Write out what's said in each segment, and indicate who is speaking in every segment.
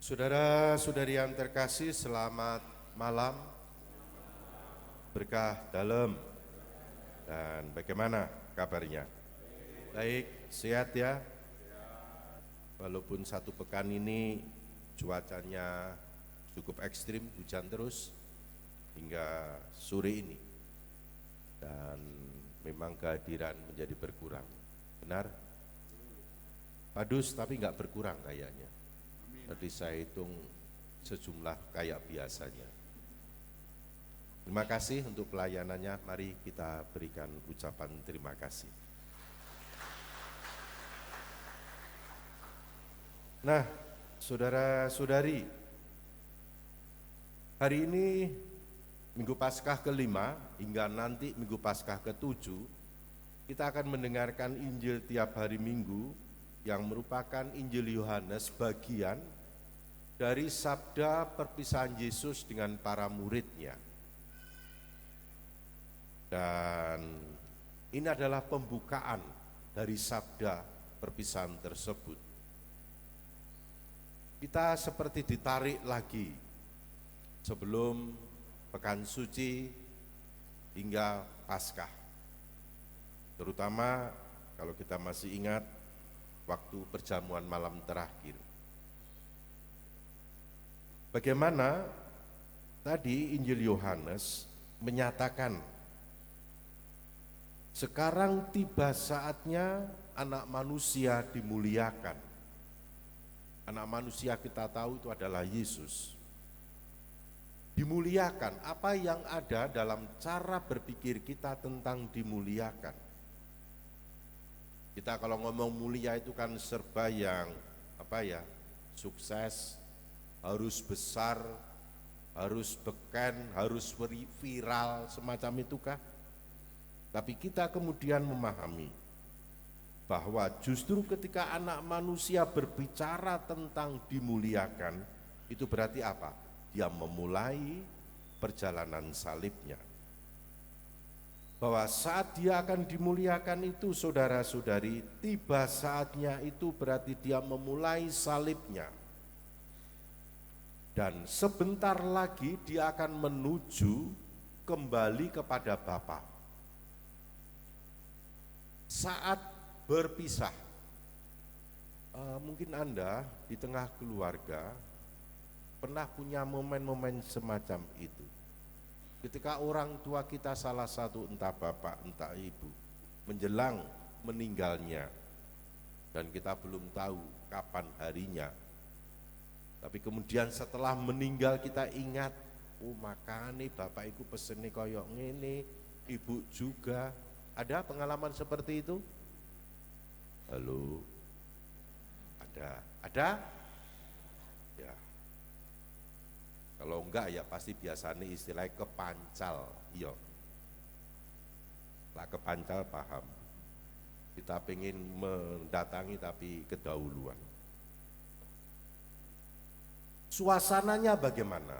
Speaker 1: Saudara-saudari yang terkasih, selamat malam, berkah dalam, dan bagaimana kabarnya? Baik, sehat ya? Walaupun satu pekan ini cuacanya cukup ekstrim, hujan terus hingga sore ini, dan memang kehadiran menjadi berkurang. Benar? Padus tapi nggak berkurang kayaknya. Tadi saya hitung sejumlah kayak biasanya. Terima kasih untuk pelayanannya. Mari kita berikan ucapan terima kasih. Nah, saudara-saudari, hari ini Minggu Paskah ke-5 hingga nanti Minggu Paskah ke-7, kita akan mendengarkan Injil tiap hari Minggu yang merupakan Injil Yohanes bagian dari sabda perpisahan Yesus dengan para muridnya. Dan ini adalah pembukaan dari sabda perpisahan tersebut. Kita seperti ditarik lagi sebelum Pekan Suci hingga Paskah. Terutama kalau kita masih ingat waktu perjamuan malam terakhir. Bagaimana tadi Injil Yohanes menyatakan, sekarang tiba saatnya anak manusia dimuliakan. Anak manusia kita tahu itu adalah Yesus. Dimuliakan, apa yang ada dalam cara berpikir kita tentang dimuliakan. Kita kalau ngomong mulia itu kan serba yang sukses, harus besar, harus beken, harus viral, semacam itukah? Tapi kita kemudian memahami bahwa justru ketika anak manusia berbicara tentang dimuliakan, itu berarti apa? Dia memulai perjalanan salibnya. Bahwa saat dia akan dimuliakan itu, saudara-saudari, tiba saatnya itu berarti dia memulai salibnya. Dan sebentar lagi dia akan menuju kembali kepada Bapa. Saat berpisah, mungkin Anda di tengah keluarga pernah punya momen-momen semacam itu. Ketika orang tua kita salah satu, entah bapak, entah ibu, menjelang meninggalnya, dan kita belum tahu kapan harinya. Tapi kemudian setelah meninggal kita ingat, oh makanya bapak iku pesene koyok ngene, ibu juga. Ada pengalaman seperti itu? Halo? Ada? Ya. Kalau enggak ya pasti biasanya istilahnya kepancal, iya. Lah kepancal paham. Kita pengen mendatangi tapi kedahuluan. Suasananya bagaimana?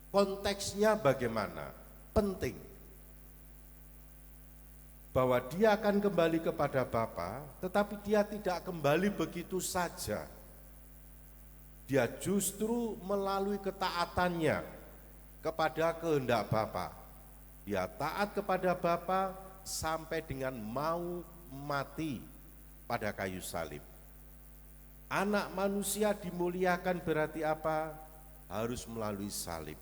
Speaker 1: Konteksnya bagaimana? Penting. Bahwa dia akan kembali kepada Bapa, tetapi dia tidak kembali begitu saja. Dia justru melalui ketaatannya kepada kehendak Bapa. Dia taat kepada Bapa sampai dengan mau mati pada kayu salib. Anak manusia dimuliakan berarti apa? Harus melalui salib.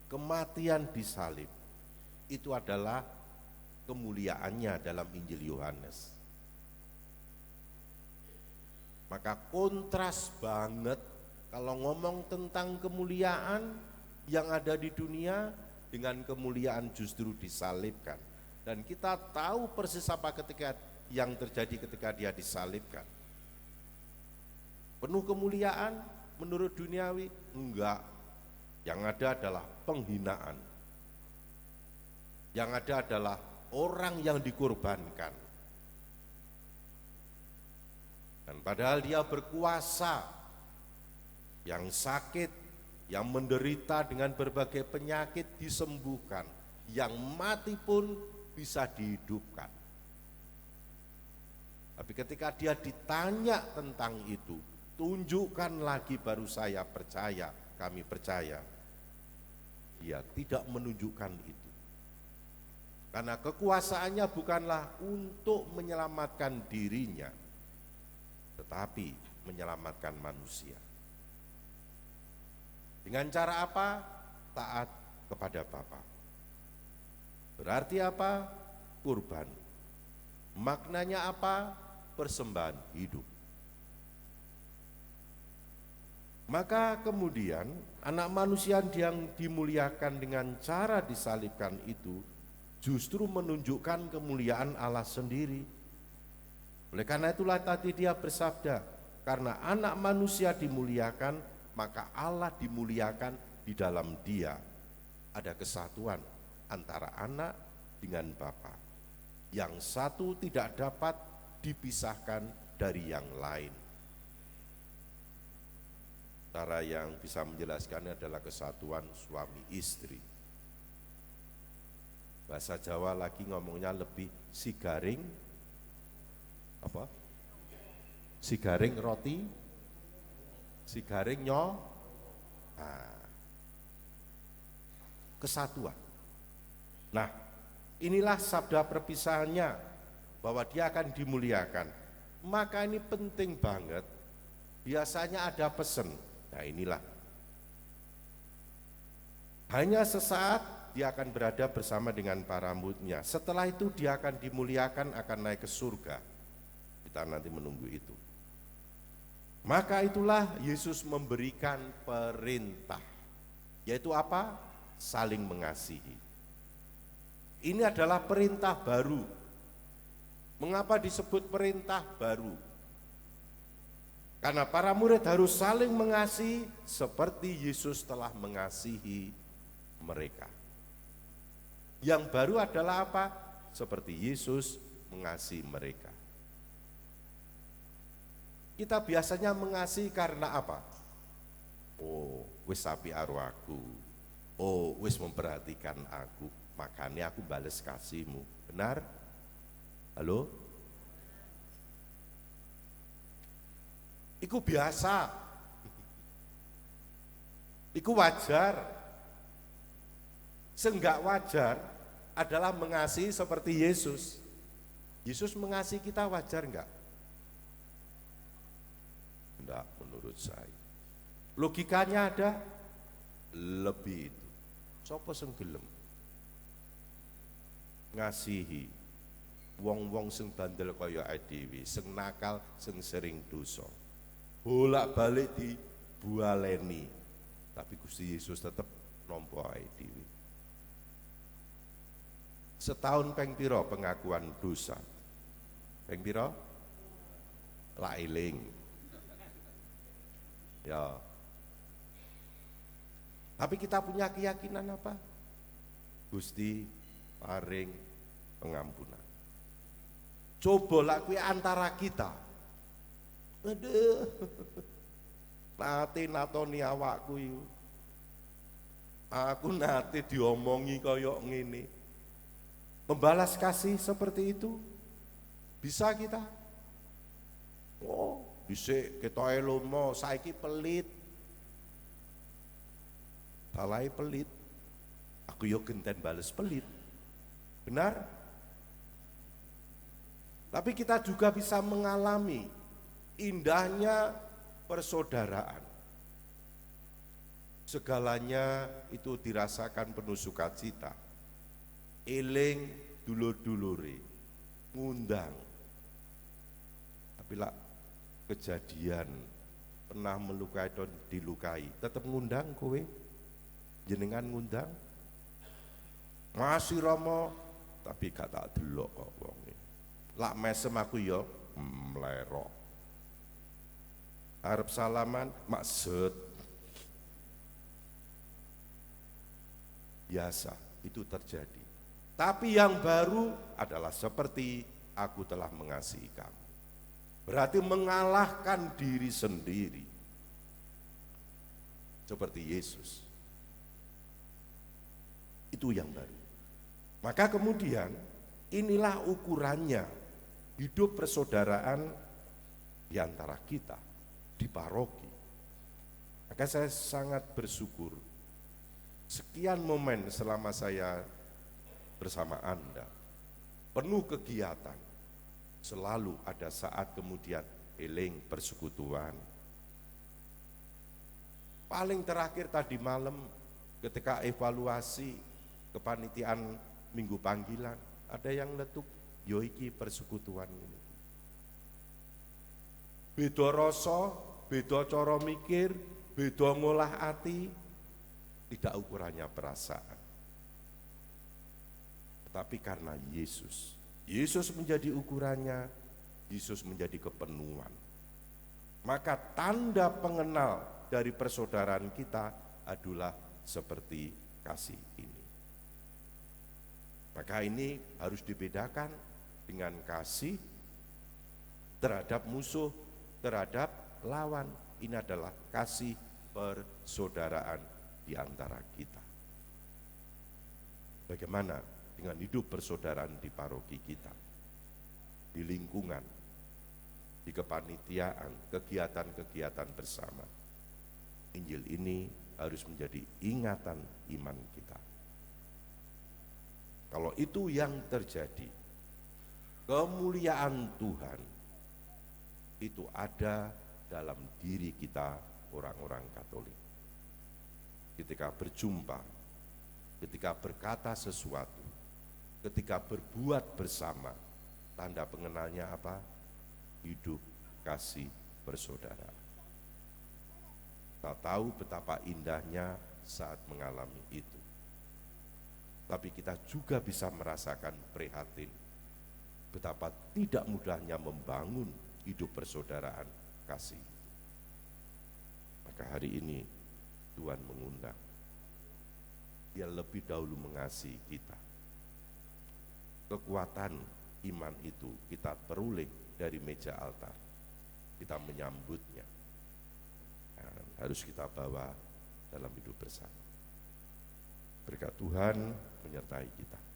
Speaker 1: Kematian di salib. Itu adalah kemuliaannya dalam Injil Yohanes. Maka kontras banget kalau ngomong tentang kemuliaan yang ada di dunia dengan kemuliaan justru disalibkan. Dan kita tahu persis apa ketika yang terjadi ketika dia disalibkan. Penuh kemuliaan menurut duniawi? Enggak. Yang ada adalah penghinaan. Yang ada adalah orang yang dikorbankan. Dan padahal dia berkuasa, yang sakit, yang menderita dengan berbagai penyakit disembuhkan, yang mati pun bisa dihidupkan. Tapi ketika dia ditanya tentang itu tunjukkan lagi baru saya percaya, kami percaya. Dia tidak menunjukkan itu. Karena kekuasaannya bukanlah untuk menyelamatkan dirinya, tetapi menyelamatkan manusia. Dengan cara apa? Taat kepada Bapa. Berarti apa? Kurban. Maknanya apa? Persembahan hidup. Maka kemudian anak manusia yang dimuliakan dengan cara disalibkan itu justru menunjukkan kemuliaan Allah sendiri. Oleh karena itulah tadi dia bersabda, karena anak manusia dimuliakan, maka Allah dimuliakan di dalam dia. Ada kesatuan antara anak dengan Bapa. Yang satu tidak dapat dipisahkan dari yang lain. Cara yang bisa menjelaskannya adalah kesatuan suami istri. Bahasa Jawa lagi ngomongnya lebih sigaring apa? Sigaring roti, sigaring nyo. Nah, kesatuan. Nah, inilah sabda perpisahannya bahwa dia akan dimuliakan. Maka ini penting banget. Biasanya ada pesan. Nah, inilah. Hanya sesaat dia akan berada bersama dengan para muridnya. Setelah itu dia akan dimuliakan, akan naik ke surga. Kita nanti menunggu itu. Maka itulah Yesus memberikan perintah. Yaitu apa? Saling mengasihi. Ini adalah perintah baru. Mengapa disebut perintah baru? Karena para murid harus saling mengasihi seperti Yesus telah mengasihi mereka. Yang baru adalah apa? Seperti Yesus mengasihi mereka. Kita biasanya mengasihi karena apa? Oh, wis sapi karo aku. Oh, wis memperhatikan aku. Makanya aku bales kasihmu. Benar? Halo? Iku biasa. Iku wajar. Senggak wajar adalah mengasihi seperti Yesus. Yesus mengasihi kita wajar enggak? Enggak menurut saya. Logikanya ada lebih itu. Sopo sing gelem ngasihi wong-wong sing bandel kaya dhewe, sing nakal, sing sering dosa. Bolak-balik dibualeni. Tapi Gusti Yesus tetap nampa dhewe. Setahun ping pira pengakuan dosa? Ping pira? Lak eling. Ya. Tapi kita punya keyakinan apa? Gusti paring pengampunan. Coba lah kuwi antara kita. Aduh. Nate natoni awakku iku. Aku nate diomongi kaya ngene. Membalas kasih seperti itu bisa kita? Oh, dhisik ketoke lomo, saiki pelit. Balai pelit. Aku yo genten bales pelit. Benar? Tapi kita juga bisa mengalami indahnya persaudaraan. Segalanya itu dirasakan penuh sukacita. Eling dulur-dulure, ngundang. Tapi lah kejadian pernah melukai dan dilukai, tetap ngundang kowe, jenengan ngundang. Masih Romo, tapi gak tak delok kok wonge. Lak mesem aku ya mlerok. Arep salaman maksud biasa itu terjadi. Tapi yang baru adalah seperti aku telah mengasihi kamu. Berarti mengalahkan diri sendiri. Seperti Yesus. Itu yang baru. Maka kemudian inilah ukurannya hidup persaudaraan di antara kita. di paroki. Maka saya sangat bersyukur sekian momen selama saya bersama Anda, penuh kegiatan, selalu ada saat kemudian eling persekutuan. Paling terakhir tadi malam ketika evaluasi kepanitiaan minggu panggilan, ada yang letuk, yoiki persekutuan ini. Beda rasa, beda cara mikir, beda ngolah hati, tidak ukurannya perasaan. Tapi karena Yesus menjadi ukurannya, Yesus menjadi kepenuhan. Maka tanda pengenal dari persaudaraan kita adalah seperti kasih ini. Maka ini harus dibedakan dengan kasih terhadap musuh, terhadap lawan. Ini adalah kasih persaudaraan di antara kita. Bagaimana dengan hidup persaudaraan di paroki kita, di lingkungan, di kepanitiaan, kegiatan-kegiatan bersama. Injil ini harus menjadi ingatan iman kita. Kalau itu yang terjadi, kemuliaan Tuhan itu ada dalam diri kita orang-orang Katolik. Ketika berjumpa, ketika berkata sesuatu, ketika berbuat bersama, tanda pengenalnya apa? Hidup kasih bersaudara. Kita tahu betapa indahnya saat mengalami itu. Tapi kita juga bisa merasakan prihatin betapa tidak mudahnya membangun hidup persaudaraan kasih. Maka hari ini Tuhan mengundang. Dia lebih dahulu mengasihi kita. Kekuatan iman itu kita peroleh dari meja altar. Kita menyambutnya. Dan harus kita bawa dalam hidup bersama. Berkat Tuhan menyertai kita.